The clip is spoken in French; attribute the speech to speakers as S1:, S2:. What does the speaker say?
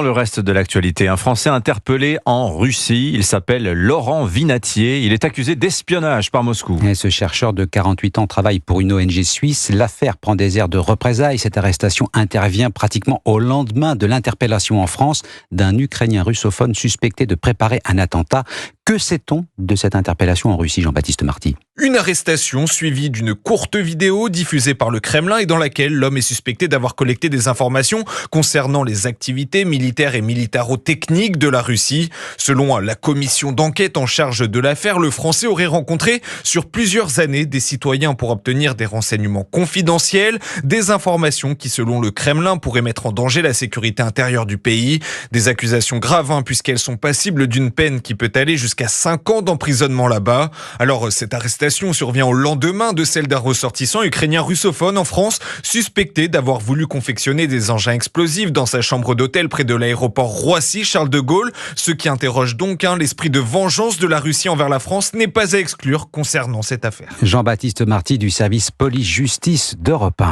S1: Le reste de l'actualité, un Français interpellé en Russie, il s'appelle Laurent Vinatier, il est accusé d'espionnage par Moscou.
S2: Et ce chercheur de 48 ans travaille pour une ONG suisse. L'affaire prend des airs de représailles. Cette arrestation intervient pratiquement au lendemain de l'interpellation en France d'un Ukrainien russophone suspecté de préparer un attentat. Que sait-on de cette interpellation en Russie, Jean-Baptiste Marty ?
S3: Une arrestation suivie d'une courte vidéo diffusée par le Kremlin et dans laquelle l'homme est suspecté d'avoir collecté des informations concernant les activités militaires et militaro-techniques de la Russie. Selon la commission d'enquête en charge de l'affaire, le Français aurait rencontré sur plusieurs années des citoyens pour obtenir des renseignements confidentiels, des informations qui, selon le Kremlin, pourraient mettre en danger la sécurité intérieure du pays. Des accusations graves, puisqu'elles sont passibles d'une peine qui peut aller jusqu'à 5 ans d'emprisonnement là-bas. Alors, cette arrestation survient au lendemain de celle d'un ressortissant ukrainien russophone en France, suspecté d'avoir voulu confectionner des engins explosifs dans sa chambre d'hôtel près de l'aéroport Roissy-Charles de Gaulle. Ce qui interroge donc l'esprit de vengeance de la Russie envers la France n'est pas à exclure concernant cette affaire.
S2: Jean-Baptiste Marty du service police-justice d'Europe 1.